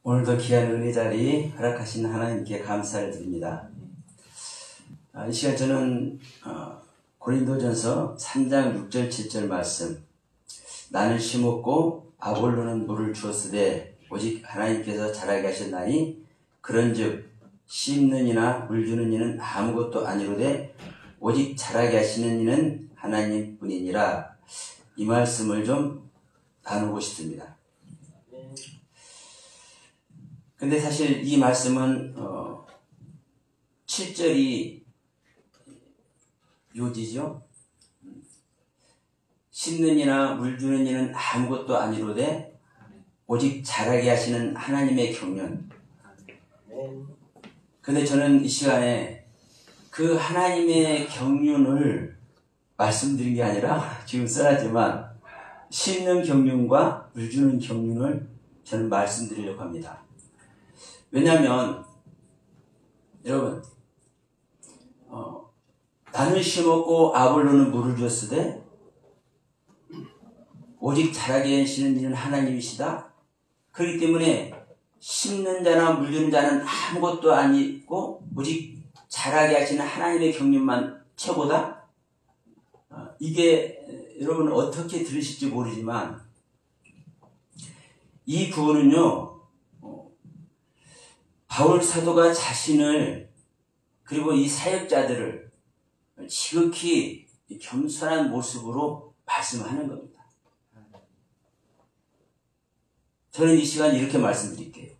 오늘도 귀한 은혜 자리 허락하신 하나님께 감사를 드립니다. 이 시간 저는 고린도전서 3장 6절 7절 말씀, 나는 심었고 아볼로는 물을 주었으되 오직 하나님께서 자라게 하셨나니 그런즉 심는 이나 물 주는 이는 아무것도 아니로되 오직 자라게 하시는 이는 하나님뿐이니라. 이 말씀을 좀 나누고 싶습니다. 근데 사실 이 말씀은 7절이 요지죠. 심는 이나 물 주는 이는 아무것도 아니로되 오직 자라게 하시는 하나님의 경륜. 근데 저는 이 시간에 그 하나님의 경륜을 말씀드린 게 아니라 지금 써놨지만 심는 경륜과 물 주는 경륜을 저는 말씀드리려고 합니다. 왜냐하면 여러분 나는 심었고 아볼로는 물을 주었으되 오직 자라게 하시는 이는 하나님이시다. 그렇기 때문에 심는 자나 물 주는 자는 아무것도 아니고 오직 자라게 하시는 하나님의 경륜만 최고다. 이게 여러분 어떻게 들으실지 모르지만 이 부분은요, 바울 사도가 자신을 그리고 이 사역자들을 지극히 겸손한 모습으로 말씀하는 겁니다. 저는 이 시간 이렇게 말씀드릴게요.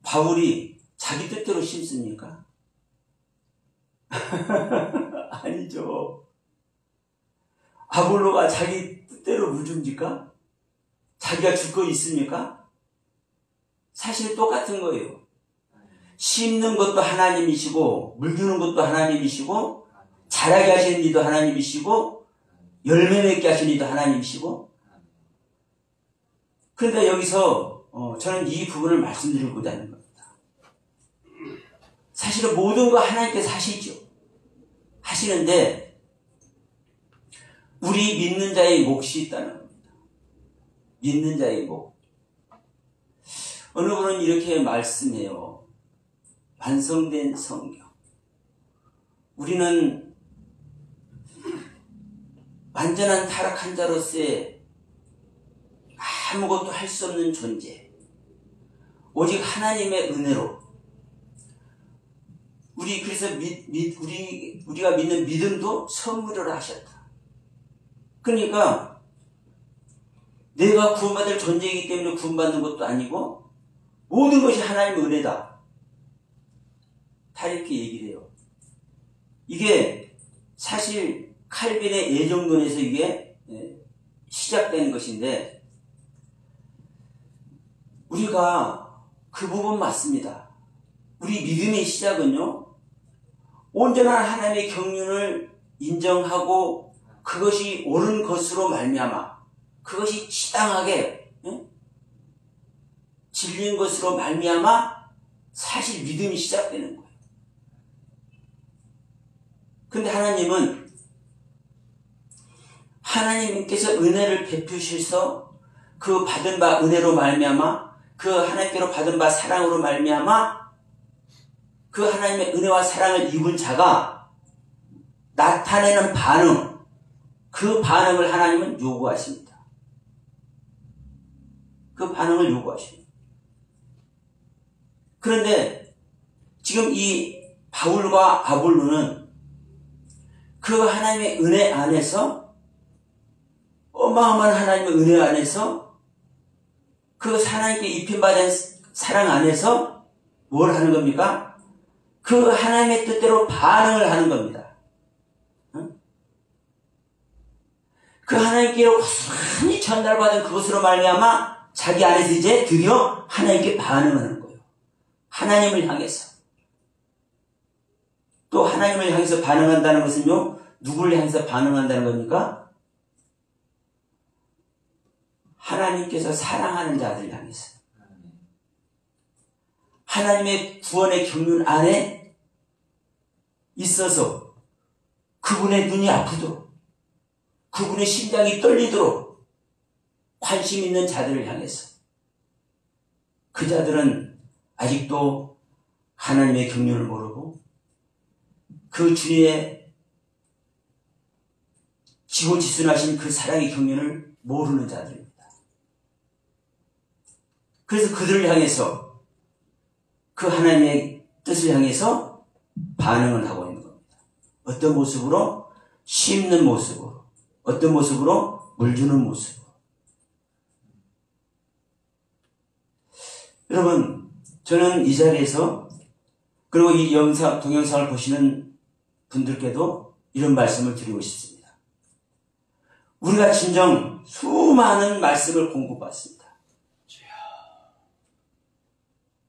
바울이 자기 뜻대로 심습니까? 아니죠. 아볼로가 자기 뜻대로 물 줍니까? 자기가 줄 거 있습니까? 사실 똑같은 거예요. 심는 것도 하나님이시고 물 주는 것도 하나님이시고 자라게 하시는 이도 하나님이시고 열매 맺게 하시는 이도 하나님이시고. 그런데 여기서 저는 이 부분을 말씀드리고자 하는 겁니다. 사실은 모든 거 하나님께서 하시죠. 하시는데 우리 믿는 자의 몫이 있다는 겁니다. 믿는 자의 몫. 어느 분은 이렇게 말씀해요. 완성된 성경. 우리는 완전한 타락한 자로서의 아무것도 할 수 없는 존재. 오직 하나님의 은혜로. 그래서 우리가 믿는 믿음도 선물을 하셨다. 그러니까 내가 구원받을 존재이기 때문에 구원받는 것도 아니고 모든 것이 하나님의 은혜다. 다 이렇게 얘기를 해요. 이게 사실 칼빈의 예정론에서 이게 시작되는 것인데 우리가 그 부분 맞습니다. 우리 믿음의 시작은요, 온전한 하나님의 경륜을 인정하고 그것이 옳은 것으로 말미암아 그것이 지당하게 진리인 것으로 말미암아 사실 믿음이 시작되는 거예요. 근데 하나님께서 은혜를 베푸셔서 그 받은 바 은혜로 말미암아 그 하나님께로 받은 바 사랑으로 말미암아 그 하나님의 은혜와 사랑을 입은 자가 나타내는 반응, 그 반응을 하나님은 요구하십니다. 그 반응을 요구하십니다. 그런데 지금 이 바울과 아볼로는 그 하나님의 은혜 안에서, 어마어마한 하나님의 은혜 안에서, 그 하나님께 입힌받은 사랑 안에서 뭘 하는 겁니까? 그 하나님의 뜻대로 반응을 하는 겁니다. 그 하나님께로 고스란히 전달받은 그것으로 말미암아 자기 안에서 이제 드디어 하나님께 반응하는 거예요. 하나님을 향해서. 또 하나님을 향해서 반응한다는 것은요, 누구를 향해서 반응한다는 겁니까? 하나님께서 사랑하는 자들 향해서. 하나님의 구원의 경륜 안에 있어서 그분의 눈이 아프도록, 그분의 심장이 떨리도록 관심 있는 자들을 향해서 그 자들은 아직도 하나님의 경륜을 모르고 그 주님의 지고지순하신 그 사랑의 경륜을 모르는 자들입니다. 그래서 그들을 향해서 그 하나님의 뜻을 향해서 반응을 하고 있는 겁니다. 어떤 모습으로? 씹는 모습으로. 어떤 모습으로? 물 주는 모습으로. 여러분, 저는 이 자리에서 그리고 이 동영상을 보시는 분들께도 이런 말씀을 드리고 싶습니다. 우리가 진정 수많은 말씀을 공급받습니다.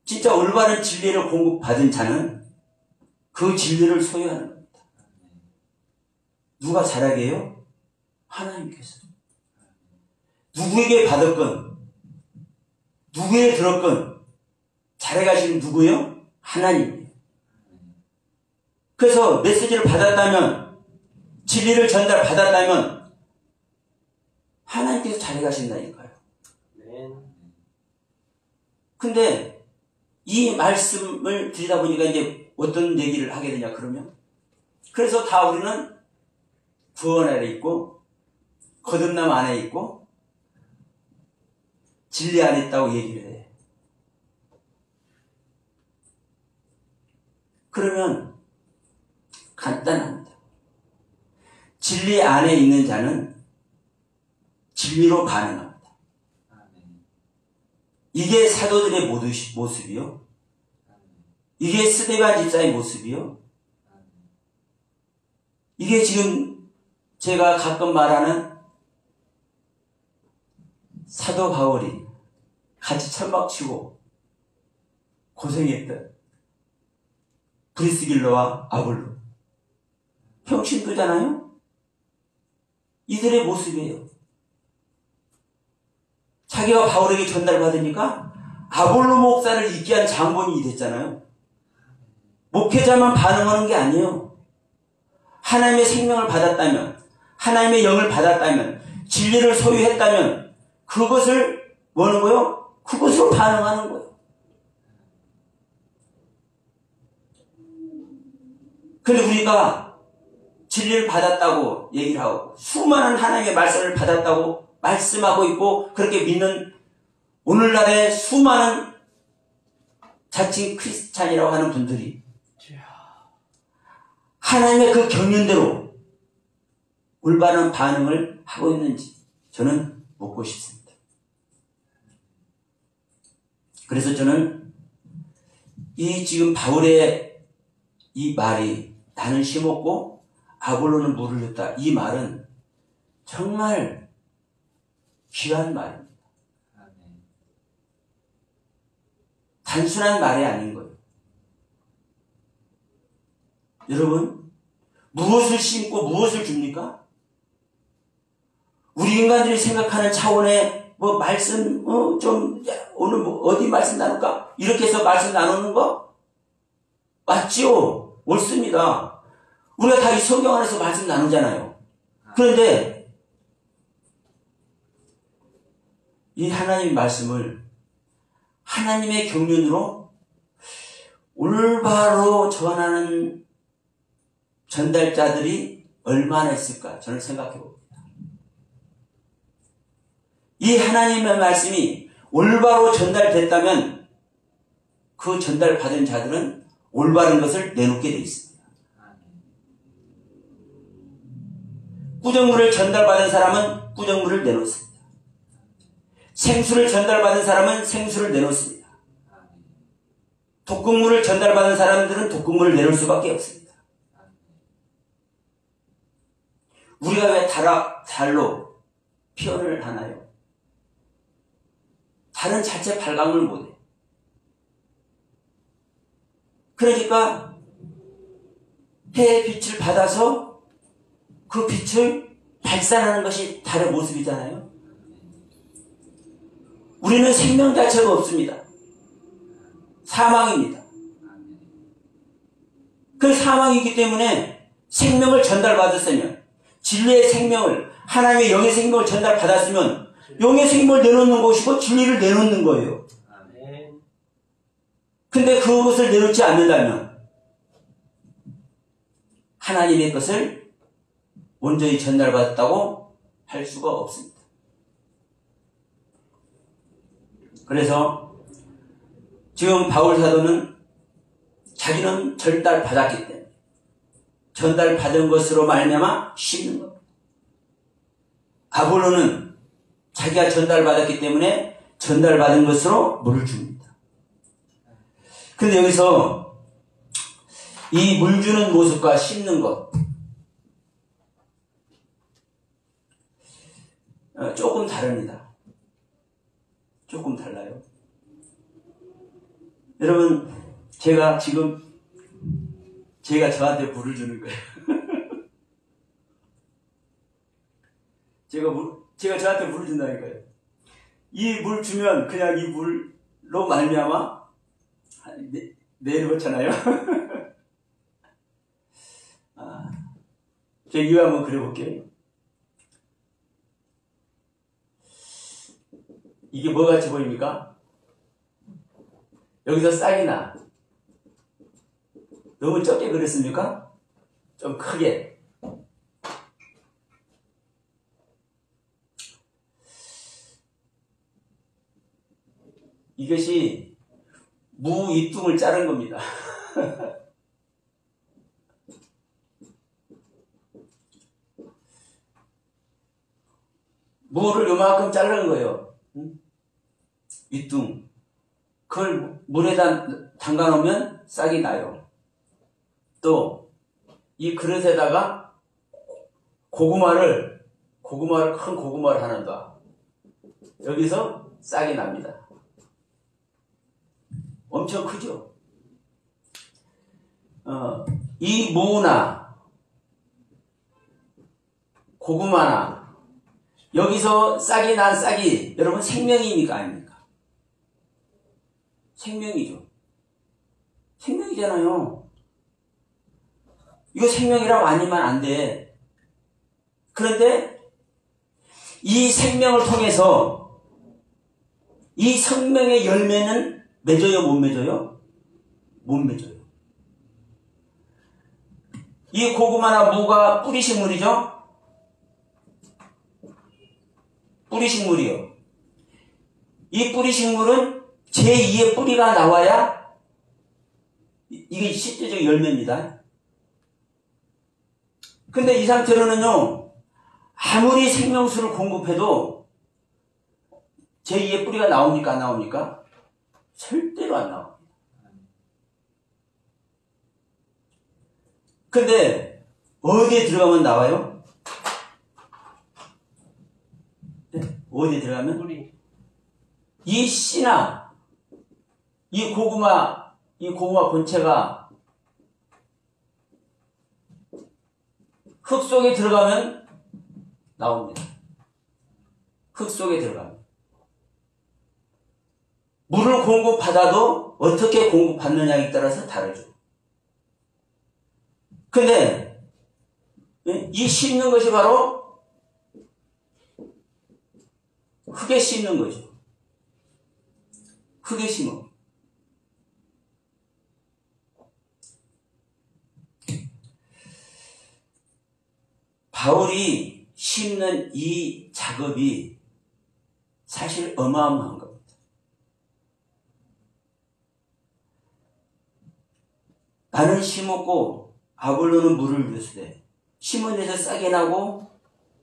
진짜 올바른 진리를 공급받은 자는 그 진리를 소유하는 겁니다. 누가 잘하게 해요? 하나님께서. 누구에게 받았건 누구에게 들었건 잘해가시는 누구요? 하나님이에요. 그래서 메시지를 받았다면, 진리를 전달받았다면 하나님께서 잘해가신다니까요. 근데 이 말씀을 드리다 보니까 이제 어떤 얘기를 하게 되냐 그러면, 그래서 다 우리는 구원 아래 있고 거듭남 안에 있고 진리 안에 있다고 얘기를 해요. 그러면 간단합니다. 진리 안에 있는 자는 진리로 반응합니다. 이게 사도들의 모습이요. 이게 스데반 집사의 모습이요. 이게 지금 제가 가끔 말하는 사도 바울이 같이 천막치고 고생했던 브리스길라와 아볼로, 평신도잖아요. 이들의 모습이에요. 자기가 바울에게 전달받으니까 아볼로 목사를 있게 한 장본인이 됐잖아요. 목회자만 반응하는 게 아니에요. 하나님의 생명을 받았다면, 하나님의 영을 받았다면, 진리를 소유했다면 그것을 뭐는 거요? 그것으로 반응하는 거예요. 근데 우리가 진리를 받았다고 얘기를 하고 수많은 하나님의 말씀을 받았다고 말씀하고 있고 그렇게 믿는 오늘날의 수많은 자칭 크리스찬이라고 하는 분들이 하나님의 그 경륜대로 올바른 반응을 하고 있는지 저는 묻고 싶습니다. 그래서 저는 이 지금 바울의 이 말이 나는 심었고 아볼로는 물을 줬다. 이 말은 정말 귀한 말입니다. 단순한 말이 아닌 거예요. 여러분, 무엇을 심고 무엇을 줍니까? 우리 인간들이 생각하는 차원의 뭐 말씀, 좀 오늘 뭐 어디 말씀 나눌까? 이렇게 해서 말씀 나누는 거 맞지요? 옳습니다. 우리가 다 이 성경 안에서 말씀 나누잖아요. 그런데 이 하나님의 말씀을 하나님의 경륜으로 올바로 전하는 전달자들이 얼마나 있을까 저는 생각해 봅니다. 이 하나님의 말씀이 올바로 전달됐다면 그 전달받은 자들은 올바른 것을 내놓게 되어 있습니다. 꾸정물을 전달받은 사람은 꾸정물을 내놓습니다. 생수를 전달받은 사람은 생수를 내놓습니다. 독극물을 전달받은 사람들은 독극물을 내놓을 수밖에 없습니다. 우리가 왜 달로 표현을 하나요? 달은 자체 발광을 못해요. 그러니까 해의 빛을 받아서 그 빛을 발산하는 것이 달의 모습이잖아요. 우리는 생명 자체가 없습니다. 사망입니다. 그 사망이기 때문에 생명을 전달받았으면, 진리의 생명을, 하나님의 영의 생명을 전달받았으면 영의 생명을 내놓는 것이고 진리를 내놓는 거예요. 근데 그것을 내놓지 않는다면 하나님의 것을 온전히 전달받았다고 할 수가 없습니다. 그래서 지금 바울 사도는 자기는 전달받았기 때문에 전달받은 것으로 말미암아 씹는 겁니다. 아볼로는 자기가 전달받았기 때문에 전달받은 것으로 물을 줍니다. 근데 여기서 이 물 주는 모습과 씹는 것 조금 다릅니다. 조금 달라요. 여러분, 제가 저한테 물을 주는 거예요. 제가 저한테 물을 준다니까요. 이 물 주면 그냥 이 물로 말미암아 내려놓잖아요. 제가 이유 한번 그려볼게요. 이게 뭐 같이 보입니까? 여기서 싹이 나. 너무 적게 그렸습니까? 좀 크게. 이것이 무 윗둥을 자른 겁니다. 무를 요만큼 자른 거예요. 윗둥. 그걸 물에다 담가 놓으면 싹이 나요. 또 이 그릇에다가 고구마를 큰 고구마를 하나 놔. 여기서 싹이 납니다. 엄청 크죠? 이 무나 고구마나 여기서 싹이 난 싹이 여러분 생명입니까 아닙니까? 생명이죠. 생명이잖아요. 이거 생명이라고 아니면 안 돼. 그런데 이 생명을 통해서 이 생명의 열매는 맺어요, 못 맺어요? 못 맺어요. 이 고구마나 무가 뿌리식물이죠? 뿌리식물이요. 이 뿌리식물은 제2의 뿌리가 나와야 이게 실제적 열매입니다. 근데 이 상태로는요, 아무리 생명수를 공급해도 제2의 뿌리가 나옵니까? 안 나옵니까? 절대로 안 나옵니다. 근데 어디에 들어가면 나와요? 네? 어디에 들어가면? 뿌리. 이 씨나 이 고구마 본체가 흙 속에 들어가면 나옵니다. 흙 속에 들어가면. 물을 공급받아도 어떻게 공급받느냐에 따라서 다르죠. 근데 이 씹는 것이 바로 흙에 씹는 거죠. 흙에 심어. 바울이 심는 이 작업이 사실 어마어마한 겁니다. 나는 심었고 아볼로는 물을 주었으되 심은 데서 싹이 나고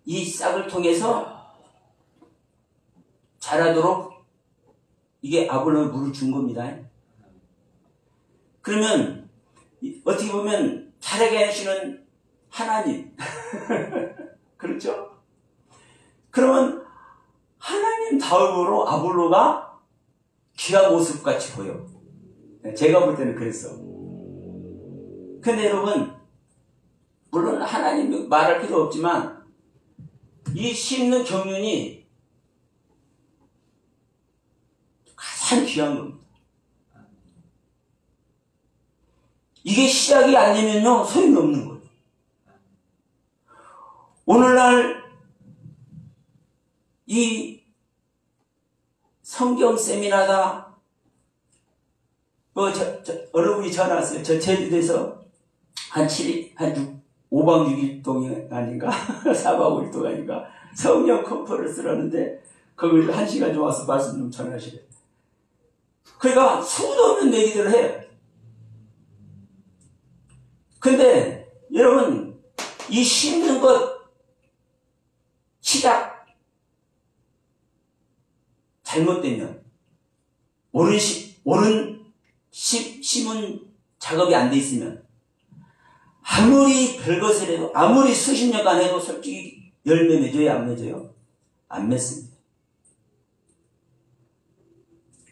이 싹을 통해서 자라도록 이게 아볼로는 물을 준 겁니다. 그러면 어떻게 보면 자라게 하시는 하나님 그렇죠? 그러면 하나님 다음으로 아볼로가 귀한 모습같이 보여. 제가 볼 때는 그랬어. 근데 여러분, 물론 하나님 말할 필요 없지만 이 심는 경륜이 가장 귀한 겁니다. 이게 시작이 안 되면요 소용이 없는 거예요. 오늘날 이 성경 세미나다, 어느 분이 전화 왔어요. 저 제주도에서 한 5박 6일 동안 아닌가? 4박 5일 동안인가? 성령 컨퍼런스를 하는데, 거기 1시간 좀 와서 말씀 좀 전하시래. 그러니까 수도 없는 얘기들을 해요. 근데, 여러분, 이 심는 것, 시작, 잘못되면, 심은 작업이 안 돼 있으면, 아무리 별것을 해도, 아무리 수십 년간 해도 솔직히 열매 맺어요, 안 맺어요? 안 맺습니다.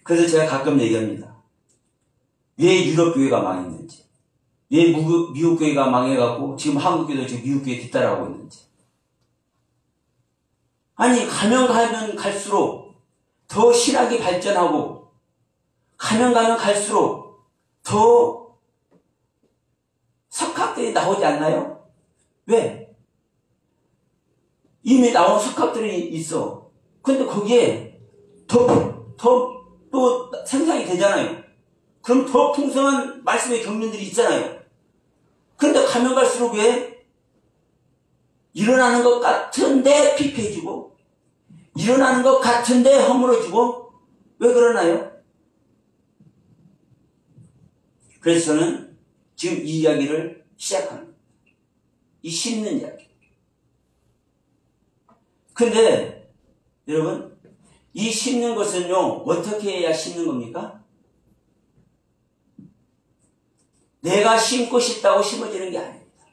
그래서 제가 가끔 얘기합니다. 왜 유럽교회가 망했는지, 왜 미국교회가 망해갖고 지금 한국교회도 지금 미국교회 뒤따라오고 있는지. 아니, 가면 갈수록 더 신학이 발전하고, 가면 갈수록 더 석학들이 나오지 않나요? 왜? 이미 나온 석학들이 있어. 근데 거기에 또 생산이 되잖아요. 그럼 더 풍성한 말씀의 경륜들이 있잖아요. 근데 가면 갈수록 왜? 일어나는 것 같은데 피폐해지고, 일어나는 것 같은데 허물어지고, 왜 그러나요? 그래서 저는 지금 이 이야기를 시작합니다. 이 심는 이야기. 근데 여러분, 이 심는 것은요, 어떻게 해야 심는 겁니까? 내가 심고 싶다고 심어지는 게 아닙니다.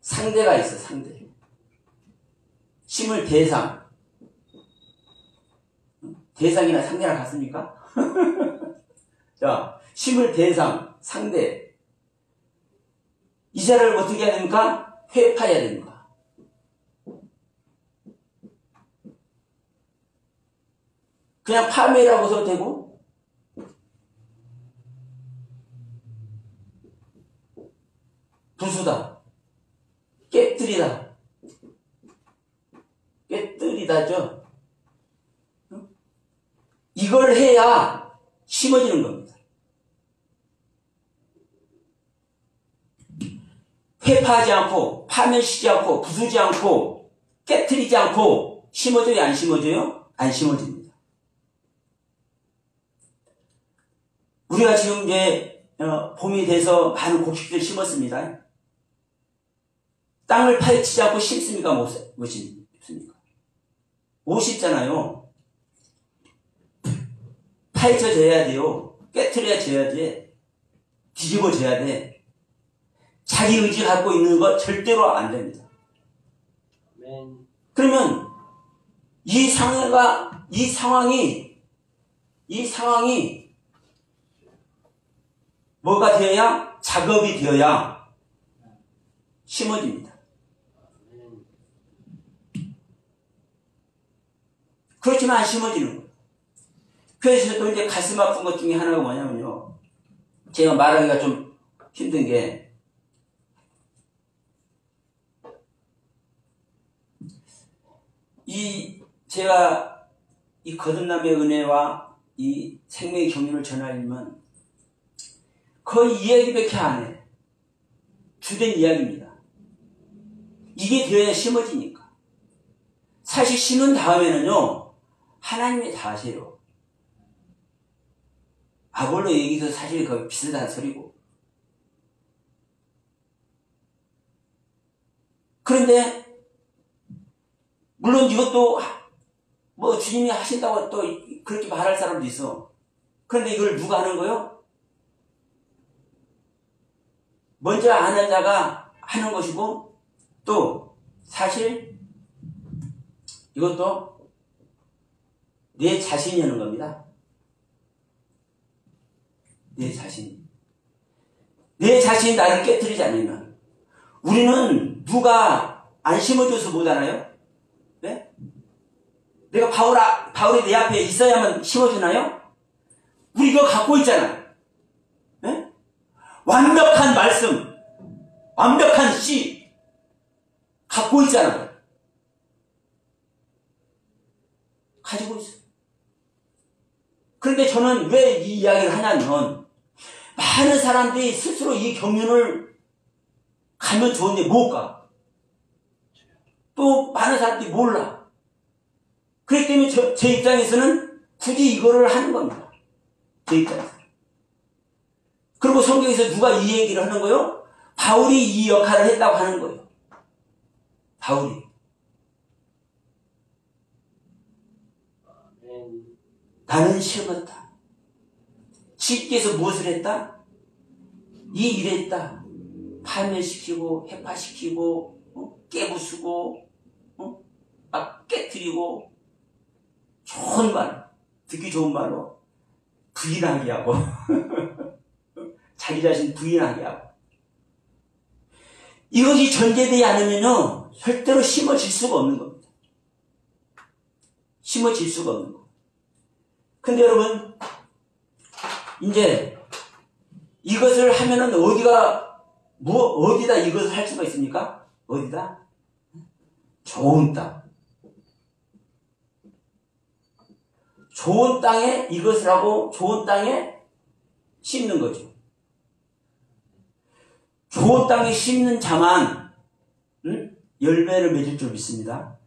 상대가 있어, 상대. 심을 대상. 대상이나 상대랑 같습니까? 자, 심을 대상, 상대. 이 자를 어떻게 해야 됩니까? 회파해야 됩니다. 그냥 파멸이라고 써도 되고, 부수다, 깨뜨리다, 깨뜨리다죠. 이걸 해야 심어지는 겁니다. 회파하지 않고, 파멸시키지 않고, 부수지 않고, 깨뜨리지 않고, 심어져요, 안 심어져요? 안 심어집니다. 우리가 지금 이제 봄이 돼서 많은 곡식들 심었습니다. 땅을 파헤치지 않고 심습니까? 못 심습니까? 못 심잖아요. 파헤쳐져야 돼요. 깨트려져야 돼. 뒤집어져야 돼. 자기 의지 갖고 있는 거 절대로 안 됩니다. 그러면 이 상황이 뭐가 되어야? 작업이 되어야 심어집니다. 그렇지만 안 심어지는 거예요. 그래서 또 이제 가슴 아픈 것 중에 하나가 뭐냐면요. 제가 말하기가 좀 힘든 게, 제가 이 거듭남의 은혜와 이 생명의 경륜을 전하려면 거의 이야기밖에 안 해. 주된 이야기입니다. 이게 되어야 심어지니까. 사실 심은 다음에는요, 하나님이 다 하세요. 아볼로 얘기도 사실 거의 비슷한 소리고. 그런데, 물론 이것도 뭐 주님이 하신다고 또 그렇게 말할 사람도 있어. 그런데 이걸 누가 하는 거요? 먼저 아는 자가 하는 것이고, 또 사실 이것도 내 자신이 하는 겁니다. 내 자신이 나를 깨뜨리지 않으면, 우리는 누가 안 심어줘서 못하나요? 네? 내가 바울이 내 앞에 있어야만 심어주나요? 우리 이거 갖고 있잖아요. 네? 완벽한 말씀, 완벽한 씨 갖고 있잖아요. 가지고 있어요. 그런데 저는 왜 이 이야기를 하냐면 많은 사람들이 스스로 이 경륜을 가면 좋은데 못 가. 또 많은 사람들이 몰라. 그렇기 때문에 제 입장에서는 굳이 이거를 하는 겁니다. 제 입장에서. 그리고 성경에서 누가 이 얘기를 하는 거예요? 바울이 이 역할을 했다고 하는 거예요. 바울이. 나는 심었다. 주께서 무엇을 했다? 이 일했다. 파멸시키고 해파시키고 깨부수고 막 깨트리고 좋은 말, 듣기 좋은 말로 부인하게 하고 자기 자신 부인하게 하고 이것이 전제되지 않으면요 절대로 심어질 수가 없는 겁니다. 심어질 수가 없는 겁니다. 근데 여러분 이제 이것을 하면은 어디다 이것을 할 수가 있습니까? 어디다? 좋은 땅. 좋은 땅에 이것을 하고 좋은 땅에 심는 거죠. 좋은 땅에 심는 자만 열매를 맺을 줄 믿습니다.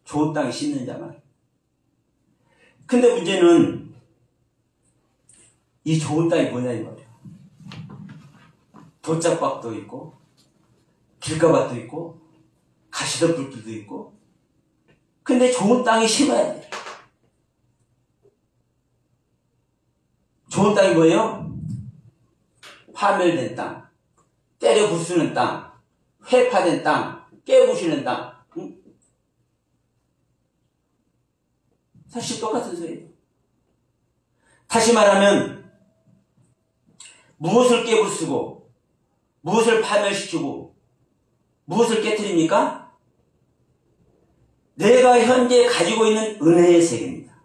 좋은 땅에 심는 자만. 근데 문제는 이 좋은 땅이 뭐냐 이 말이에요. 돌짝밭도 있고 길가밭도 있고 가시덤불도 있고 근데 좋은 땅에 심어야 돼요. 좋은 땅이 뭐예요? 파멸된 땅, 때려 부수는 땅, 회파된 땅, 깨부시는 땅. 사실 똑같은 소리예요. 다시 말하면 무엇을 깨부수고 무엇을 파멸시키고 무엇을 깨트립니까? 내가 현재 가지고 있는 은혜의 세계입니다.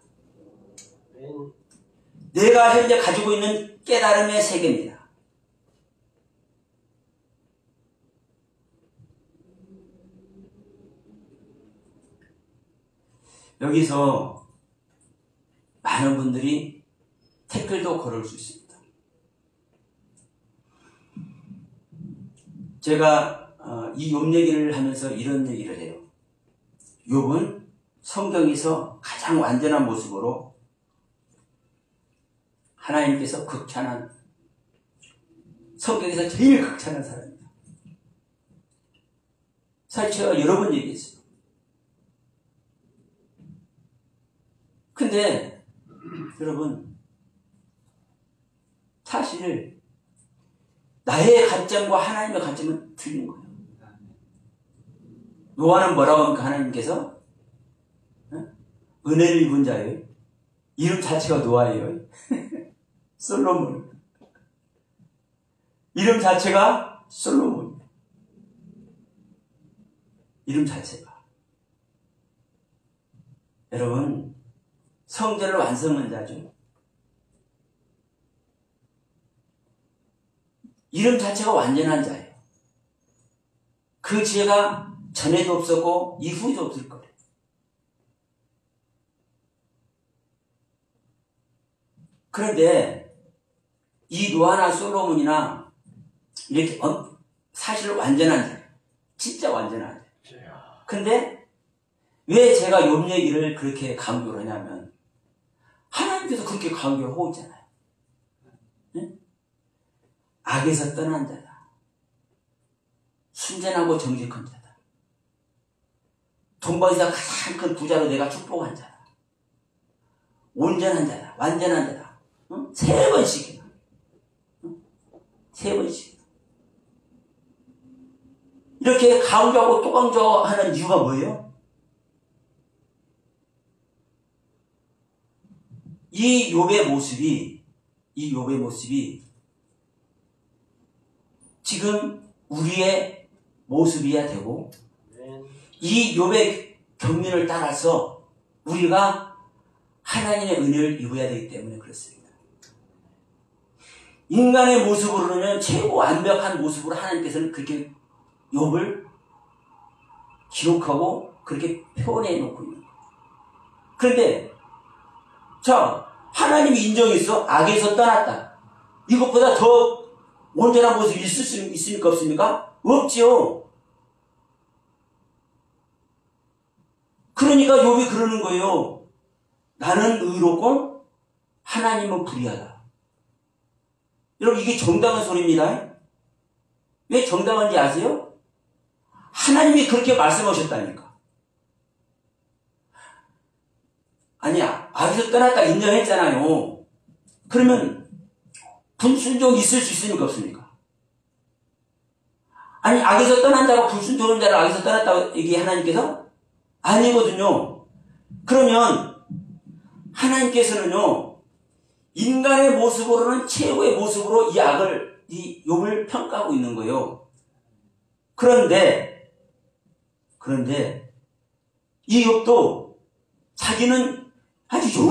내가 현재 가지고 있는 깨달음의 세계입니다. 여기서 많은 분들이 댓글도 걸을 수 있습니다. 제가 이 욥 얘기를 하면서 이런 얘기를 해요. 욥은 성경에서 가장 완전한 모습으로 하나님께서 극찬한 성경에서 제일 극찬한 사람입니다. 사실 제가 여러 번 얘기했어요. 근데 여러분 사실 나의 관점과 하나님의 관점은 틀린 거예요. 노아는 뭐라고 합니까? 하나님께서 은혜를 입은 자예요. 이름 자체가 노아예요. 솔로몬. 이름 자체가 솔로몬. 이름 자체가. 여러분 성전을 완성한 자죠. 이름 자체가 완전한 자예요. 그 지혜가 전에도 없었고 이후에도 없을 거예요. 그런데 이 노아나 솔로몬이나 이렇게 사실 완전한 자예요. 진짜 완전한 자예요. 근데 왜 제가 욥 얘기를 그렇게 강조를 하냐면 하나님께서 그렇게 강조를 하고 있잖아요. 응? 악에서 떠난 자다. 순전하고 정직한 자다. 돈벌이가 가장 큰 부자로 내가 축복한 자다. 온전한 자다. 완전한 자다. 응? 3번씩이나. 응? 3번씩. 이렇게 강조하고 또 강조하는 이유가 뭐예요? 이 욥의 모습이 지금 우리의 모습이야 되고 이 욥의 경륜을 따라서 우리가 하나님의 은혜를 입어야 되기 때문에 그렇습니다. 인간의 모습으로는 최고 완벽한 모습으로 하나님께서는 그렇게 욥을 기록하고 그렇게 표현해 놓고 있는 거예요. 그런데 자 하나님이 인정했어? 악에서 떠났다. 이것보다 더 온전한 모습이 있을 수 있습니까? 없습니까? 없지요. 그러니까 욥이 그러는 거예요. 나는 의롭고 하나님은 불의하다. 여러분, 이게 정당한 소리입니다. 왜 정당한지 아세요? 하나님이 그렇게 말씀하셨다니까. 아니야, 악에서 떠났다 인정했잖아요. 그러면 불순종 있을 수 있습니까? 없습니까? 아니, 악에서 떠난다고 불순종한 자를 악에서 떠났다고 얘기 하나님께서? 아니거든요. 그러면 하나님께서는요, 인간의 모습으로는 최고의 모습으로 이 욥을 평가하고 있는 거예요. 그런데 이 욥도 자기는 아주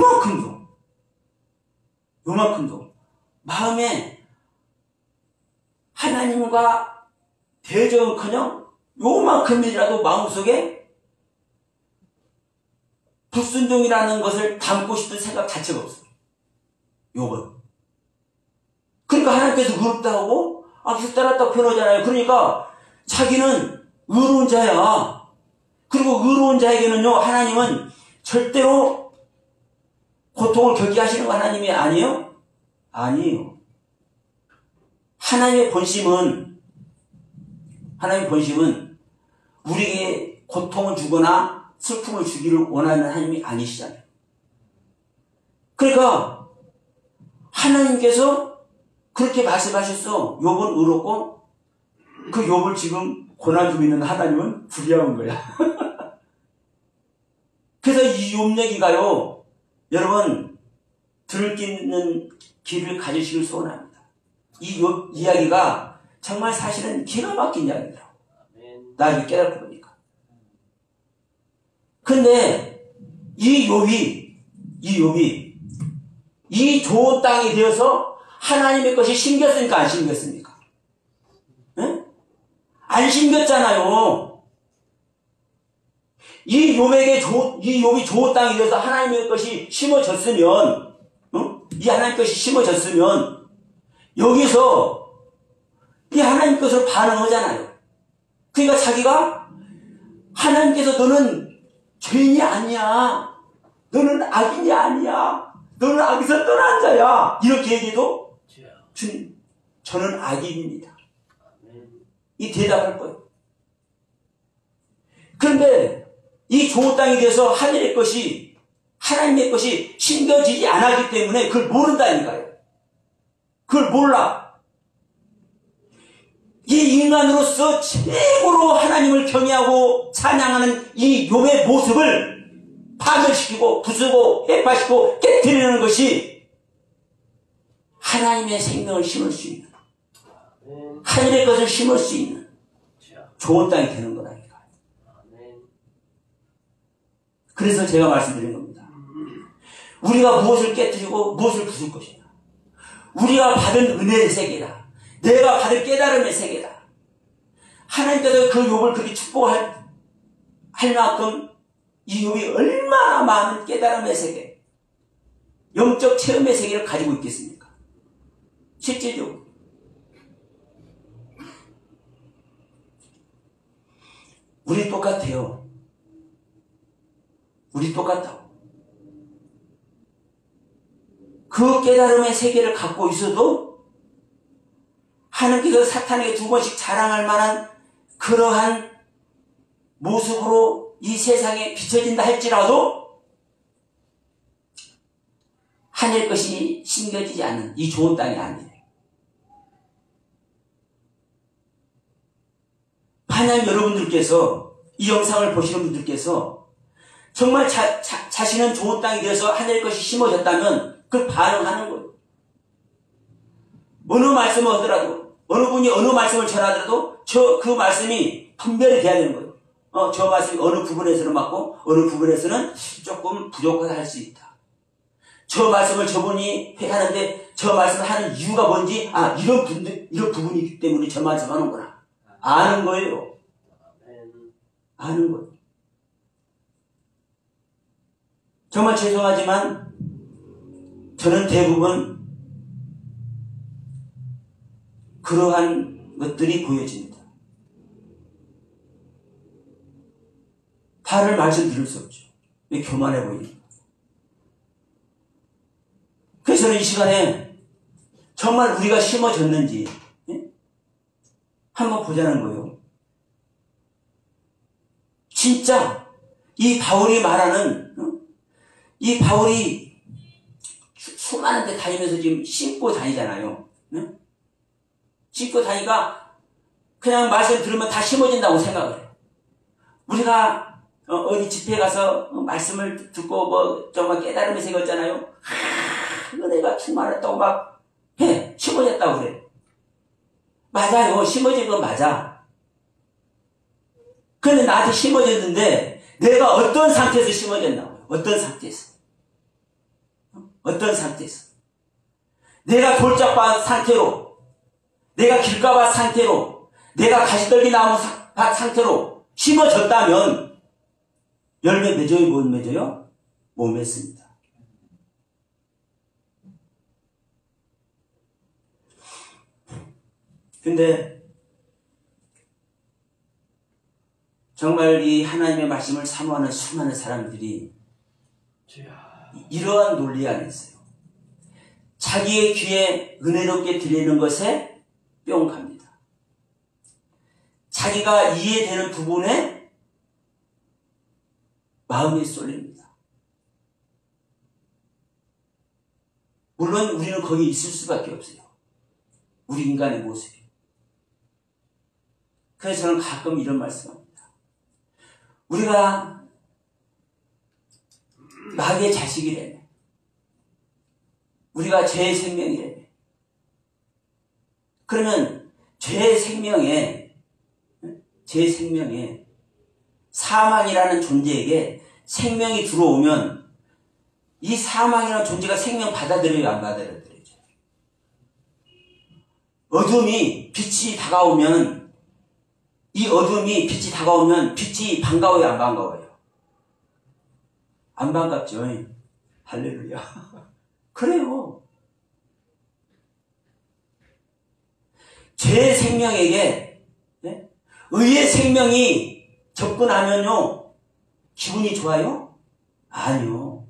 요만큼도 마음에 하나님과 대적은커녕 요만큼이라도 마음속에 불순종이라는 것을 담고 싶은 생각 자체가 없어요. 욥은. 그러니까 하나님께서 의롭다고 악에서 떠났다고 표현하잖아요. 그러니까 자기는 의로운 자야. 그리고 의로운 자에게는요, 하나님은 절대로 고통을 겪게 하시는 거 하나님이 아니에요? 아니에요. 하나님의 본심은 우리에게 고통을 주거나 슬픔을 주기를 원하는 하나님이 아니시잖아요. 그러니까 하나님께서 그렇게 말씀하셨어. 욥은 의롭고 그 욥을 지금 고난 주고 있는 하나님은 불의한 거야. 그래서 이 욥 얘기가요, 여러분 들을 수 있는 귀를 가지시길 소원합니다. 이 욥 이야기가 정말 사실은 기가 막힌 이야기더라고. 나 이렇게 깨닫고 보니까. 근데 이 욥이 이 좋은 땅이 되어서 하나님의 것이 심겼습니까? 안 심겼습니까? 네? 안 심겼잖아요. 이 욥이 좋은 땅이 되어서 하나님의 것이 심어졌으면, 이 하나님의 것이 심어졌으면, 여기서 이 하나님 것으로 반응하잖아요. 그러니까 자기가 하나님께서 너는 죄인이 아니야. 너는 악인이 아니야. 너는 악에서 떠난 자야. 이렇게 얘기해도 주님, 저는 악인입니다. 이 대답할 거예요. 그런데 이 좋은 땅이 돼서 하나님의 것이 심겨지지 않았기 때문에 그걸 모른다니까요. 그걸 몰라. 이 인간으로서 최고로 하나님을 경외하고 찬양하는 이 욥의 모습을 파멸시키고 부수고 해파시키고 깨뜨리는 것이 하나님의 생명을 심을 수 있는, 하늘의 것을 심을 수 있는 좋은 땅이 되는 거라니까. 그래서 제가 말씀드린 겁니다. 우리가 무엇을 깨뜨리고 무엇을 부술 것이냐. 우리가 받은 은혜의 세계다. 내가 받은 깨달음의 세계다. 하나님께서 그 욥을 그렇게 축복할 만큼 이 욥이 얼마나 많은 깨달음의 세계, 영적 체험의 세계를 가지고 있겠습니까? 실제적으로. 우리 똑같아요. 우리 똑같다고. 그 깨달음의 세계를 갖고 있어도 하나님께서 사탄에게 두 번씩 자랑할 만한 그러한 모습으로 이 세상에 비춰진다 할지라도 하늘 것이 심겨지지 않는 이 좋은 땅이 아니에요. 만약 여러분들께서 이 영상을 보시는 분들께서 정말 자신은 좋은 땅이 되어서 하늘 것이 심어졌다면 그걸 반응하는 거예요. 어느 말씀을 하더라도, 어느 분이 어느 말씀을 전하더라도 그 말씀이 분별이 돼야 되는 거예요. 저 말씀이 어느 부분에서는 맞고 어느 부분에서는 조금 부족하다 할 수 있다. 저 말씀을 저분이 하는데 저 말씀을 하는 이유가 뭔지, 이런 부분이 있기 때문에 저 말씀 하는구나. 아는 거예요. 아는 거예요. 정말 죄송하지만 저는 대부분 그러한 것들이 보여집니다. 다를 말씀드릴 수 없죠. 왜 교만해 보이니까. 그래서 저는 이 시간에 정말 우리가 심어졌는지 한번 보자는 거예요. 진짜 이 바울이 말하는 이 바울이 수많은 데 다니면서 지금 심고 다니잖아요. 심고 다니까 그냥 말씀 들으면 다 심어진다고 생각을 해요. 우리가 어디 집회 가서 말씀을 듣고 뭐 정말 깨달음이 생겼잖아요. 이거 내가 충만했다고 막 해. 심어졌다고 그래. 맞아요. 심어진 건 맞아. 근데 나한테 심어졌는데 내가 어떤 상태에서 심어졌나고요? 어떤 상태에서? 어떤 상태에서? 내가 돌짝밭 상태로, 내가 길가밭 상태로, 내가 가시떨기 나무 밭 상태로 심어졌다면 열매 맺어요? 못 맺어요? 못 맺습니다. 근데 정말 이 하나님의 말씀을 사모하는 수많은 사람들이 이러한 논리 안에 있어요. 자기의 귀에 은혜롭게 들리는 것에 뿅 갑니다. 자기가 이해되는 부분에 마음이 쏠립니다. 물론 우리는 거기 있을 수밖에 없어요. 우리 인간의 모습이. 그래서 저는 가끔 이런 말씀합니다. 우리가 마귀의 자식이래며, 우리가 죄의 생명이래며, 그러면 죄의 생명에 사망이라는 존재에게 생명이 들어오면 이 사망이라는 존재가 생명 받아들여요, 안 받아들여요? 어둠이 빛이 다가오면, 이 어둠이 빛이 다가오면 빛이 반가워요, 안 반가워요? 안 반갑죠. 할렐루야. 그래요. 죄의 생명에게 의의 생명이 접근하면요 기분이 좋아요? 아니요.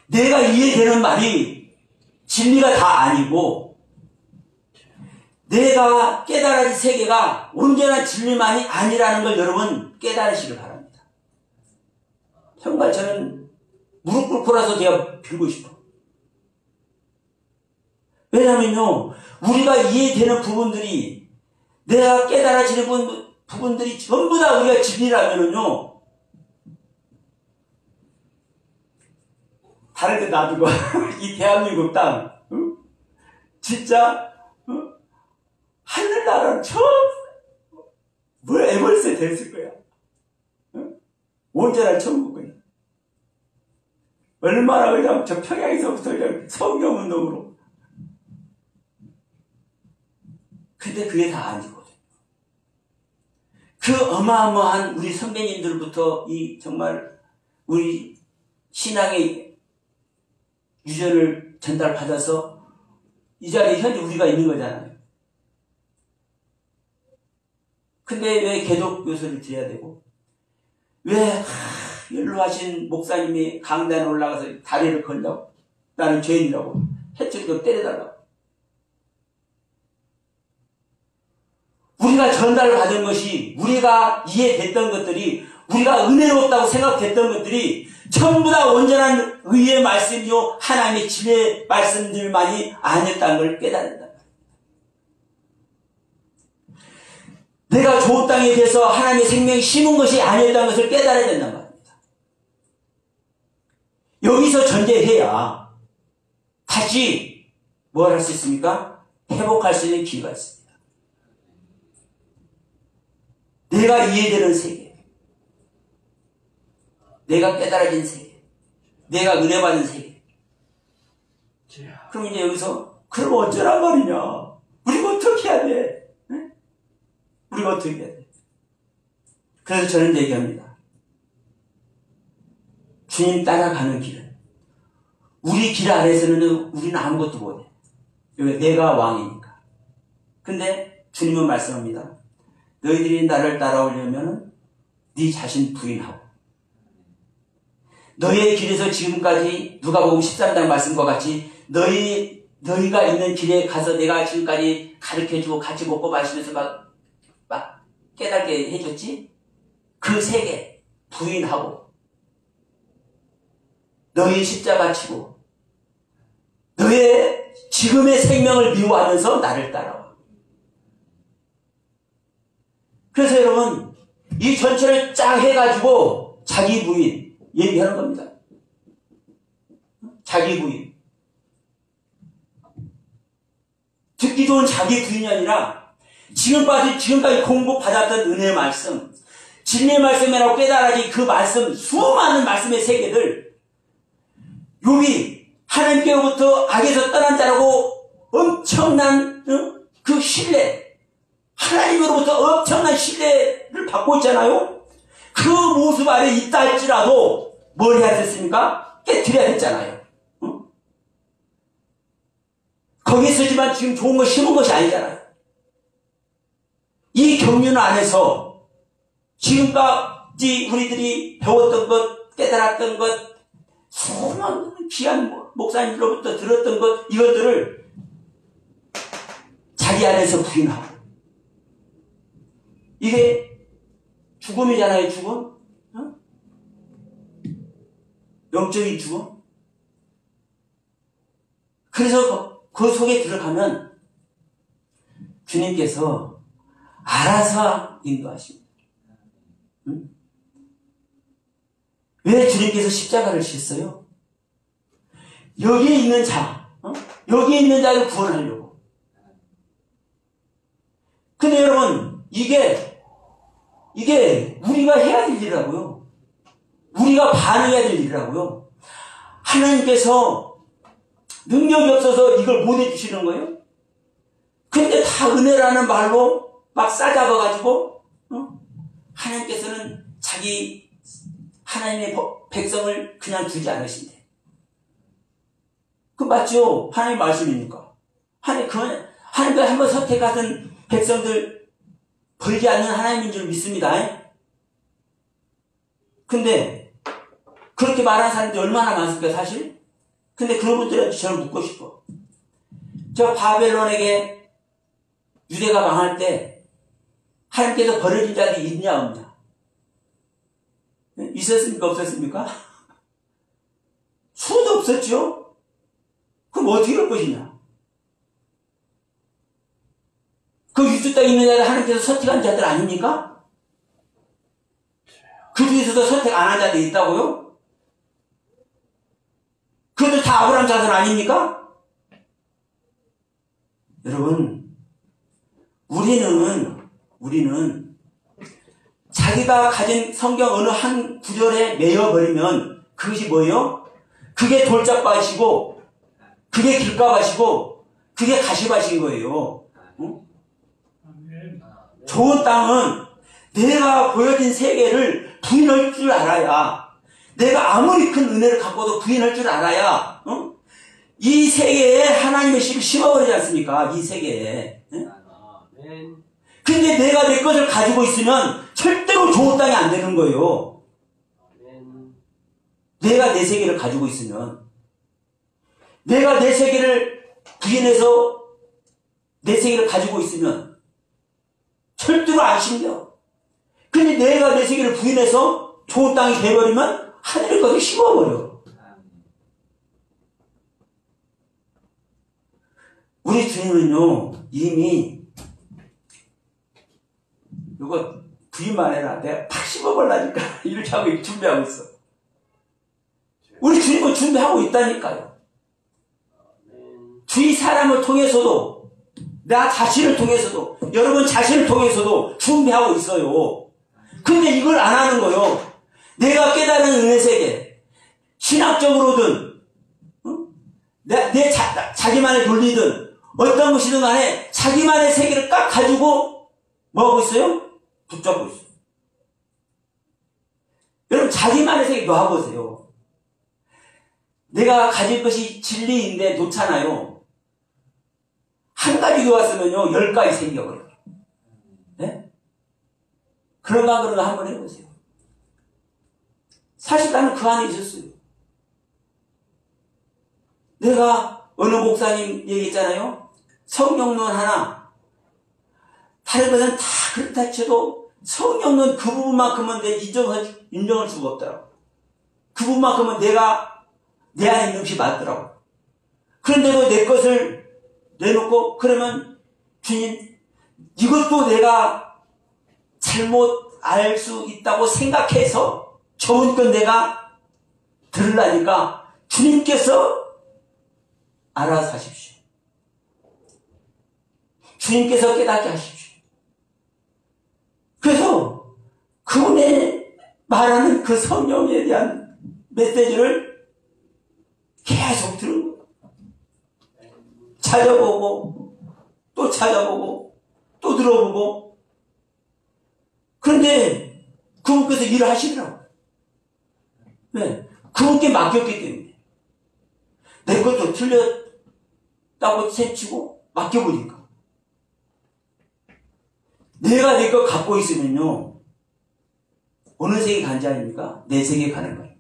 내가 이해되는 말이 진리가 다 아니고 내가 깨달아진 세계가 온전한 진리만이 아니라는 걸 여러분 깨달으시길 바랍니다. 정말 저는 무릎 꿇고라도 제가 빌고 싶어. 왜냐면요, 우리가 이해되는 부분들이, 내가 깨달아지는 부분들이 전부 다 우리가 진리라면요, 다른 데 놔두고, 이 대한민국 땅, 진짜, 하늘나라는 에버리스트에 됐을 거야. 온전한 천국은. 얼마나 그냥 저 평양에서부터 그냥 성경운동으로. 근데 그게 다 아니거든요. 그 어마어마한 우리 선배님들부터 이 정말 우리 신앙의 유전을 전달받아서 이 자리에 현재 우리가 있는 거잖아요. 근데 왜 개독 요소를 드려야 되고, 왜 연로하신 목사님이 강단에 올라가서 다리를 건다고, 나는 죄인이라고 해치고 때려달라고. 우리가 전달받은 것이, 우리가 이해됐던 것들이, 우리가 은혜롭다고 생각했던 것들이 전부 다 온전한 의의 말씀이요 하나님의 진리의 말씀들만이 아니었다는 걸 깨닫는다. 내가 좋은 땅에 대해서 하나님의 생명이 심은 것이 아니었다는 것을 깨달아야 된단 말입니다. 여기서 전제해야 다시 뭘 할 수 있습니까? 회복할 수 있는 기회가 있습니다. 내가 이해되는 세계, 내가 깨달아진 세계, 내가 은혜 받은 세계. 그럼 이제 여기서 그럼 어쩌란 말이냐? 우리가 어떻게 해야 돼? 우리가 어떻게 해야 돼? 그래서 저는 얘기합니다. 주님 따라가는 길은 우리 길 안에서는 우리는 아무것도 못해. 내가 왕이니까. 근데 주님은 말씀합니다. 너희들이 나를 따라오려면 네 자신 부인하고 너희의 길에서 지금까지 누가복음 13장 말씀과 같이 너희가 있는 길에 가서 내가 지금까지 가르쳐주고 같이 먹고 마시면서 막 깨닫게 해줬지? 그 세계 부인하고 너희 십자가 치고 너의 지금의 생명을 미워하면서 나를 따라와. 그래서 여러분 이 전체를 쫙 해가지고 자기 부인 얘기하는 겁니다. 자기 부인. 듣기 좋은 자기 부인이 아니라 지금까지 공부받았던 은혜의 말씀, 진리의 말씀이라고 깨달아진 그 말씀, 수많은 말씀의 세계들, 욥이 하나님께로부터 악에서 떠난 자라고 엄청난 그 신뢰, 하나님으로부터 엄청난 신뢰를 받고 있잖아요. 그 모습 안에 있다 할지라도 뭘 해야 됐습니까? 깨트려야 됐잖아요. 거기 있었지만 지금 좋은 거 심은 것이 아니잖아요. 이 경륜 안에서 지금까지 우리들이 배웠던 것, 깨달았던 것, 수많은 귀한 목사님으로부터 들었던 것, 이것들을 자기 안에서 부인하고. 이게 죽음이잖아요, 죽음. 영적인 죽음. 그래서 그 속에 들어가면 주님께서 알아서 인도하십니다. 왜 주님께서 십자가를 지셨어요? 여기에 있는 자, 여기에 있는 자를 구원하려고. 근데 여러분, 이게 우리가 해야 될 일이라고요. 우리가 반응해야 될 일이라고요. 하나님께서 능력이 없어서 이걸 못 해주시는 거예요? 근데 다 은혜라는 말로 막 싸잡아가지고, 하나님께서는 하나님의 백성을 그냥 두지 않으신대. 그 맞죠? 하나님 말씀이니까. 하나님께서 한번 선택하던 백성들 벌지 않는 하나님인 줄 믿습니다. 근데 그렇게 말하는 사람들이 얼마나 많습니까, 사실? 근데 그런 분들한테 저는 묻고 싶어. 저 바벨론에게 유대가 망할 때 하나님께서 버려진 자들이 있냐 없냐? 있었습니까 없었습니까? 수도 없었죠. 그럼 어떻게 할 것이냐? 그 유주 땅에 있는 자들 하나님께서 선택한 자들 아닙니까? 그 중에서도 선택 안 한 자들이 있다고요? 그것들 다 아브라함 자손 아닙니까? 여러분, 우리는 자기가 가진 성경 어느 한 구절에 매여버리면 그것이 뭐예요? 그게 돌짝밭이고, 그게 길가밭이고, 그게 가시밭인 거예요. 응? 좋은 땅은 내가 보여진 세계를 부인할 줄 알아야, 내가 아무리 큰 은혜를 갖고도 부인할 줄 알아야, 이 세계에 하나님의 씨를 심어버리지 않습니까? 이 세계에. 근데 내가 내 것을 가지고 있으면 절대로 좋은 땅이 안 되는 거예요. 내가 내 세계를 가지고 있으면. 내가 내 세계를 부인해서 내 세계를 가지고 있으면 절대로 안 심겨. 근데 내가 내 세계를 부인해서 좋은 땅이 돼버리면 하늘의 것을 심어버려. 우리 주님은요, 이미, 이거 부인만 해라. 내가 팍 심어버리니까 이렇게 하고 준비하고 있어. 우리 주님은 준비하고 있다니까요. 주위 사람을 통해서도, 나 자신을 통해서도, 여러분 자신을 통해서도 준비하고 있어요. 근데 이걸 안 하는 거요. 내가 깨달은 은혜 세계, 신학적으로든, 자기만의 논리든, 어떤 것이든 간에 자기만의 세계를 딱 가지고 뭐 하고 있어요? 붙잡고 있어요. 여러분, 자기만의 세계 놔보세요. 내가 가질 것이 진리인데 놓잖아요. 한 가지 놓았으면요, 10가지 생겨버려요. 네? 그런가 한번 해보세요. 사실 나는 그 안에 있었어요. 내가 어느 목사님 얘기했잖아요. 성령론 하나, 다른 것은 다 그렇다 쳐도 성령론 그 부분만큼은 내 인정할 수가 없더라고. 그 부분만큼은 내가 내 안에 있는 것이 맞더라고. 그런데도 내 것을 내놓고, 그러면 주님, 이것도 내가 잘못 알 수 있다고 생각해서 좋은 건 내가 들으려니까 주님께서 알아서 하십시오. 주님께서 깨닫게 하십시오. 그래서 그분의 말하는 그 성령에 대한 메시지를 계속 들은 거예요. 찾아보고 또 찾아보고 또 들어보고. 그런데 그분께서 일을 하시더라고요. 네, 그분께 맡겼기 때문에. 내 것도 틀렸다고 세치고 맡겨보니까 내가 내 것 갖고 있으면요, 어느 세계 간지 아닙니까? 내 세계에 가는 겁니다.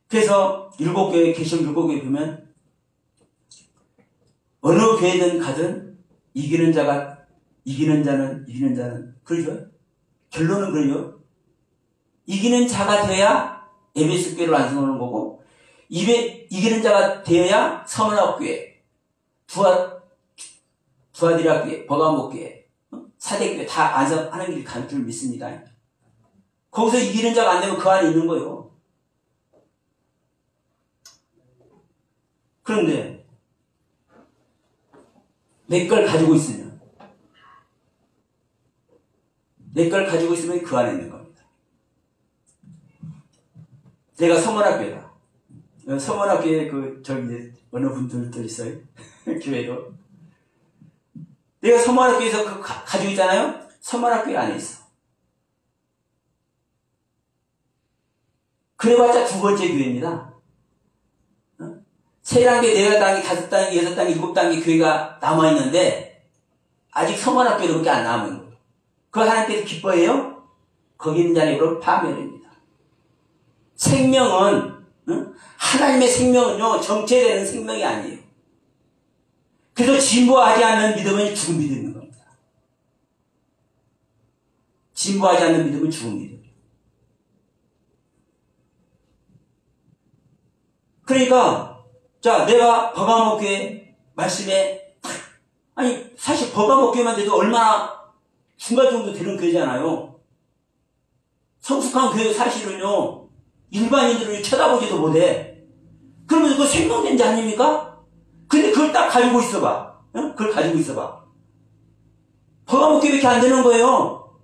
그래서 7교회, 개시 7교회 보면 어느 교회든 가든 이기는 자는 그러죠. 결론은 그러죠. 이기는 자가 되어야 에베소 교회를 완성하는 거고, 이기는 자가 되어야 서문학교회, 두아디라교회, 버가목교회, 사대교회 다 완성하는 길이 갈 줄 믿습니다. 거기서 이기는 자가 안 되면 그 안에 있는 거예요. 그런데 내 걸 가지고 있으면 그 안에 있는 겁니다. 내가 서문학교다. 서문학교에 어느 분들도 있어요. 교회도. 내가 서문학교에서 가지고 있잖아요. 서문학교에 안에 있어. 그래봤자 2번째 교회입니다. 3단계, 4단계, 5단계, 6단계, 7단계 교회가 남아있는데 아직 서문학교로밖에 안 남은 거예요. 그걸 하나님께서 기뻐해요? 거기 있는 자는 여러분 파멸입니다. 생명은, 하나님의 생명은요, 정체되는 생명이 아니에요. 그래서 진보하지 않는 믿음은 죽은 믿음인 겁니다. 진보하지 않는 믿음은 죽은 믿음. 그러니까, 자, 내가 버가목교회 말씀에, 아니, 사실 버가목교회만 돼도 얼마나 중간 정도 되는 교회잖아요. 성숙한 교회 사실은요, 일반인들을 쳐다보지도 못해. 그러면 그거 생명된 자 아닙니까? 근데 그걸 딱 가지고 있어봐. 그걸 가지고 있어봐. 버가목교회밖에 안 되는 거예요.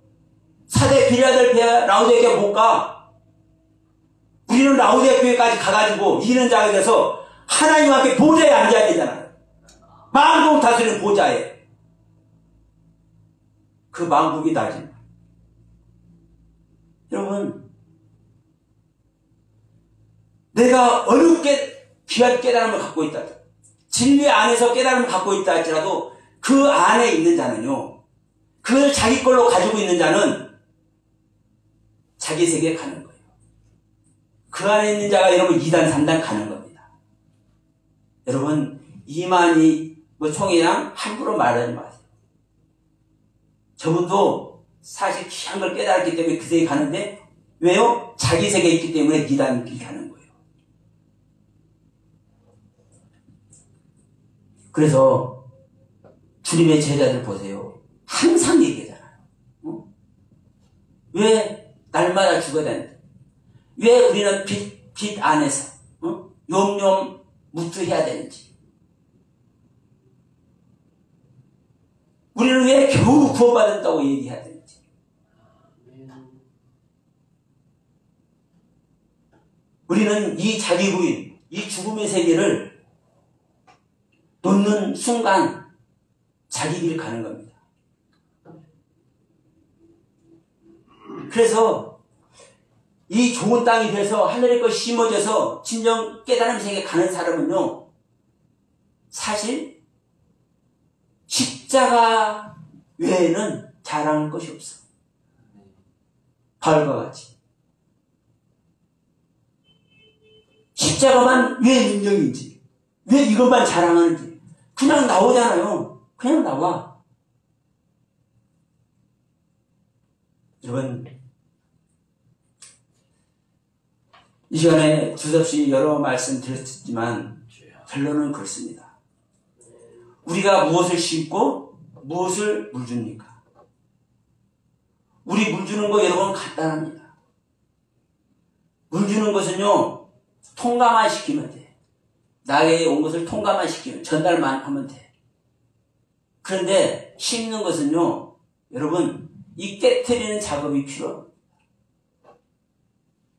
사대, 빌라델피아, 라우디게아 못 가. 우리는 라우디게아 교회까지 가가지고 이기는 자가 돼서 하나님 앞에 보좌에 앉아야 되잖아요. 만국 다스리는 보좌에. 그 만국이 나지. 여러분, 내가 어느 귀한 깨달음을 갖고 있다. 진리 안에서 깨달음을 갖고 있다 할지라도 그 안에 있는 자는요, 그걸 자기 걸로 가지고 있는 자는 자기 세계에 가는 거예요. 그 안에 있는 자가 여러분 2단, 3단 가는 겁니다. 여러분, 이만희, 총회장 함부로 말하지 마세요. 저분도 사실 귀한 걸 깨달았기 때문에 그 세계에 가는데, 왜요? 자기 세계에 있기 때문에 2단 길 가는 거예요. 그래서 주님의 제자들 보세요. 항상 얘기하잖아요. 왜 날마다 죽어야 되는데? 왜 우리는 빛 안에서 용용 무투해야 되는지? 우리는 왜 겨우 구원받았다고 얘기해야 되는지? 우리는 이 자기 부인, 이 죽음의 세계를 놓는 순간 자기 길을 가는 겁니다. 그래서 이 좋은 땅이 돼서 하늘의 것 심어져서 진정 깨달음 세계에 가는 사람은요, 사실 십자가 외에는 자랑할 것이 없어. 바울과 같이. 십자가만 왜 능력인지, 왜 이것만 자랑하는지 그냥 나오잖아요. 그냥 나와. 여러분, 이 시간에 두서없이 여러 말씀 드렸지만 결론은 그렇습니다. 우리가 무엇을 심고 무엇을 물줍니까? 우리 물주는 거 여러분 간단합니다. 물주는 것은요, 통과만 시키면 돼. 나에게 온 것을 통과만 시키면, 전달만 하면 돼. 그런데 심는 것은요, 여러분, 이 깨트리는 작업이 필요합니다.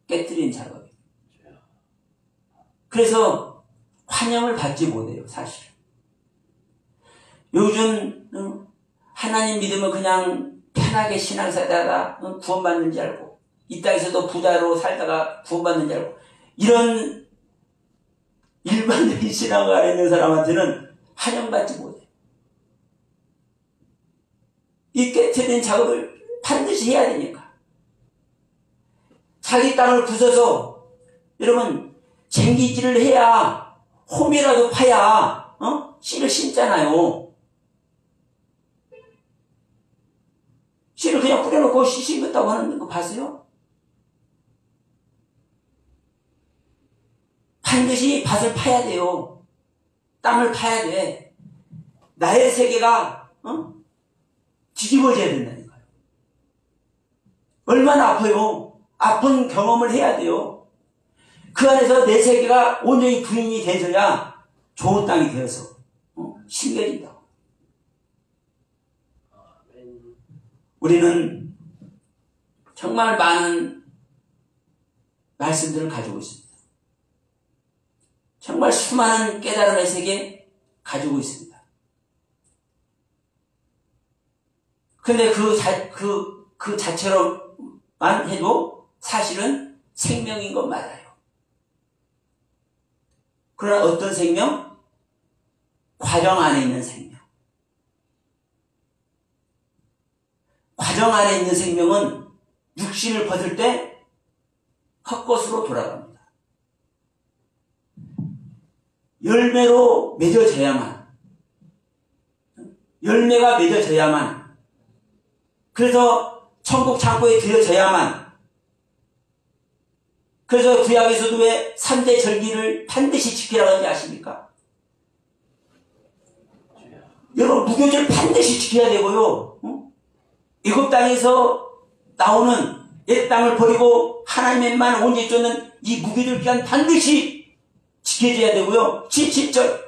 깨트리는 작업이. 그래서 환영을 받지 못해요, 사실. 요즘 하나님 믿으면 그냥 편하게 신앙 살다가 구원받는 줄 알고, 이 땅에서도 부자로 살다가 구원받는 줄 알고, 이런 일반적인 신앙을 안에 있는 사람한테는 환영받지 못해요. 이 깨트리는 작업을 반드시 해야 되니까. 자기 땅을 부숴서, 여러분, 쟁기질을 해야, 홈이라도 파야, 씨를 심잖아요. 씨를 그냥 뿌려놓고 씨 심었다고 하는 거 봤어요? 반드시 밭을 파야 돼요. 땅을 파야 돼. 나의 세계가, 뒤집어져야 된다니까요. 얼마나 아파요. 아픈 경험을 해야 돼요. 그 안에서 내 세계가 온전히 부인이 되어야 좋은 땅이 되어서 심겨진다. 우리는 정말 많은 말씀들을 가지고 있습니다. 정말 수많은 깨달음의 세계 가지고 있습니다. 근데 그 자체로만 해도 사실은 생명인 건 맞아요. 그러나 어떤 생명? 과정 안에 있는 생명. 과정 안에 있는 생명은 육신을 벗을 때 헛것으로 돌아갑니다. 열매로 맺어져야만, 열매가 맺어져야만, 그래서 천국 창고에 들여져야만, 그래서 구약에서도 왜 3대 절기를 반드시 지키라고 하는지 아십니까? 여러분, 무교절 반드시 지켜야 되고요. 애굽 땅에서 나오는 옛 땅을 버리고 하나님의만 온전히 쫓는 이 무교절 기간 반드시 지켜줘야 되고요. 77절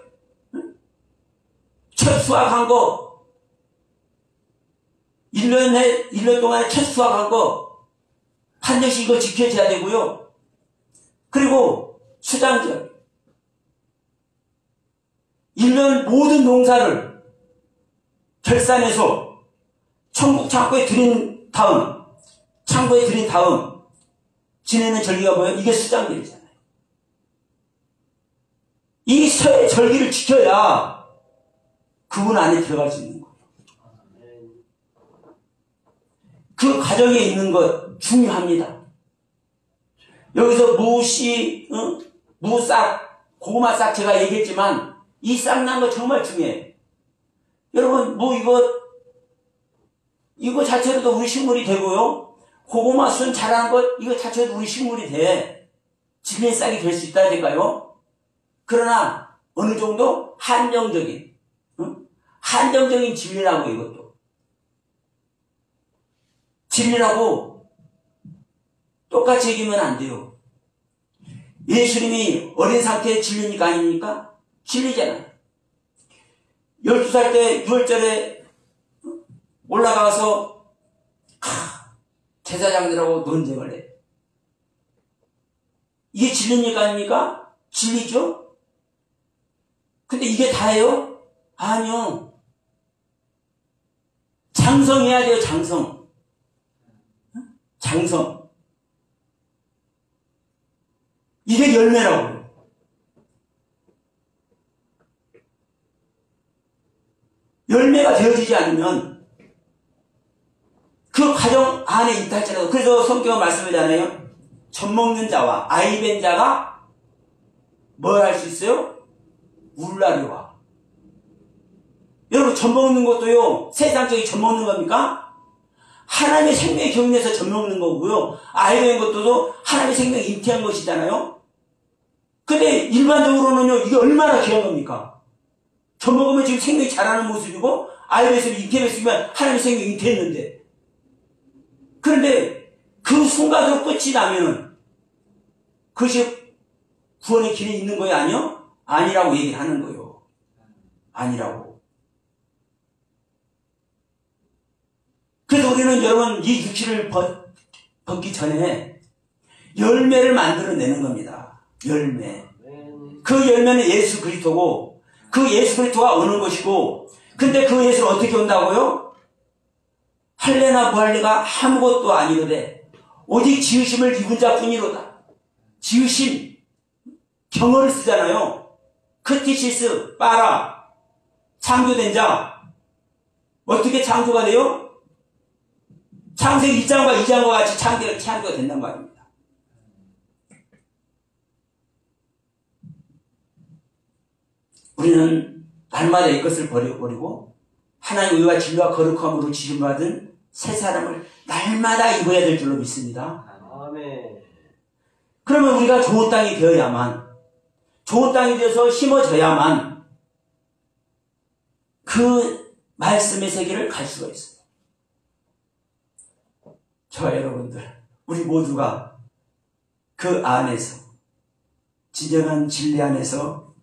첫 수확한 거 1년 동안에 첫 수확한 거 반드시 이거 지켜줘야 되고요. 그리고 수장절 1년 모든 농사를 결산해서 천국 창고에 들인 다음, 창고에 들인 다음 지내는 절기가 뭐예요? 이게 수장절이잖아요. 이 절기를 지켜야 그분 안에 들어갈 수 있는 거예요. 그 과정에 있는 것 중요합니다. 여기서 무씨, 무싹, 고구마싹 제가 얘기했지만 이 싹 난 거 정말 중요해요. 여러분, 이거 자체로도 우리 식물이 되고요. 고구마 순 자라는 것, 이거 자체로도 우리 식물이 돼. 진리의 싹이 될 수 있다니까요. 그러나 어느 정도 한정적인 진리라고 이것도. 진리라고 똑같이 얘기하면 안 돼요. 예수님이 어린 상태의 진리니까 아닙니까? 진리잖아요. 12살 때 6월절에 올라가서 제사장들하고 논쟁을 해. 이게 진리입니까 아닙니까? 진리죠? 근데 이게 다예요? 아니요. 장성해야 돼요. 장성. 열매라고요. 열매가 되어지지 않으면 그 가정 안에 있다 할지라도, 그래서 성경은 말씀하잖아요. 젖먹는 자와 아이벤 자가 뭘 할 수 있어요? 울날이 와. 여러분, 젖먹는 것도요, 세상적인 젖먹는 겁니까? 하나님의 생명의 경륜에서 젖먹는 거고요. 아이벤 것도 하나님의 생명이 잉태한 것이잖아요. 근데 일반적으로는요, 이게 얼마나 귀한 겁니까? 젖먹으면 지금 생명이 자라는 모습이고, 아이벤에서 잉태했으면 하나님의 생명이 잉태했는데. 그런데 그 순간으로 끝이 나면은 그것이 구원의 길에 있는 거예요? 아니요? 아니라고 얘기를 하는 거예요. 아니라고. 그래서 우리는 여러분, 이 육신을 벗기 전에 열매를 만들어내는 겁니다. 열매. 그 열매는 예수 그리스도고, 그 예수 그리스도가 오는 것이고, 근데 그 예수는 어떻게 온다고요? 할례나 무할례가 아무것도 아니로되 오직 지으심을 입은 자뿐이로다. 지으심, 경어를 쓰잖아요. 크티시스, 빠라, 창조된 자. 어떻게 창조가 돼요? 창세기 1장과 2장과 같이 창조가 된단 말입니다. 우리는 날마다 이것을 버려버리고 하나님 의와 진리와 거룩함으로 지음받은 새 사람을 날마다 입어야 될 줄로 믿습니다. 아멘. 그러면 우리가 좋은 땅이 되어야만, 좋은 땅이 되어서 심어져야만 그 말씀의 세계를 갈 수가 있어요. 저와 여러분들, 우리 모두가 그 안에서, 진정한 진리 안에서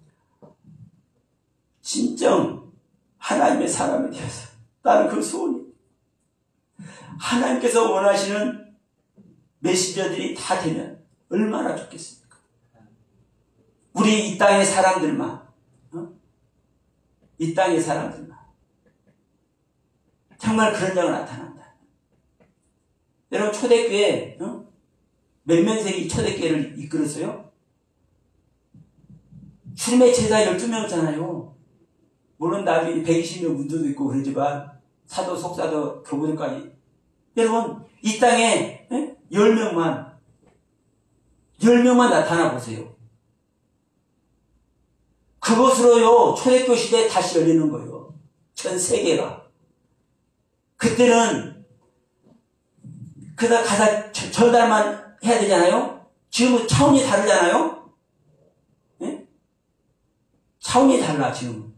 진정 하나님의 사람이 되어서, 나는 그 소원이, 하나님께서 원하시는 메시저들이 다 되면 얼마나 좋겠습니까? 우리 이 땅의 사람들만, 이 땅의 사람들만 정말 그런 자가 나타난다. 여러분, 초대교회 몇 명색이 초대교회를 이끌었어요? 주님의 제자 12명이잖아요. 물론 나중에 120명 문도도 있고 그러지만 사도, 속사도, 교부들까지. 여러분, 이 땅에 10명만 나타나 보세요. 그것으로요, 초대교회 시대에 다시 열리는 거예요. 전 세계가. 그때는 그다 가사 전달만 해야 되잖아요. 지금은 차원이 다르잖아요. 네? 차원이 달라 지금.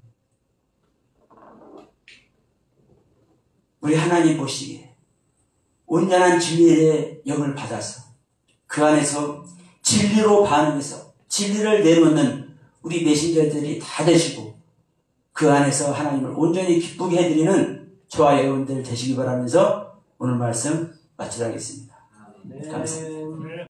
우리 하나님 보시기에 온전한 진리의 영을 받아서 그 안에서 진리로 반응해서 진리를 내놓는 우리 메신저들이 다 되시고, 그 안에서 하나님을 온전히 기쁘게 해드리는 저와 여러분들 되시기 바라면서 오늘 말씀 마치도록 하겠습니다. 감사합니다.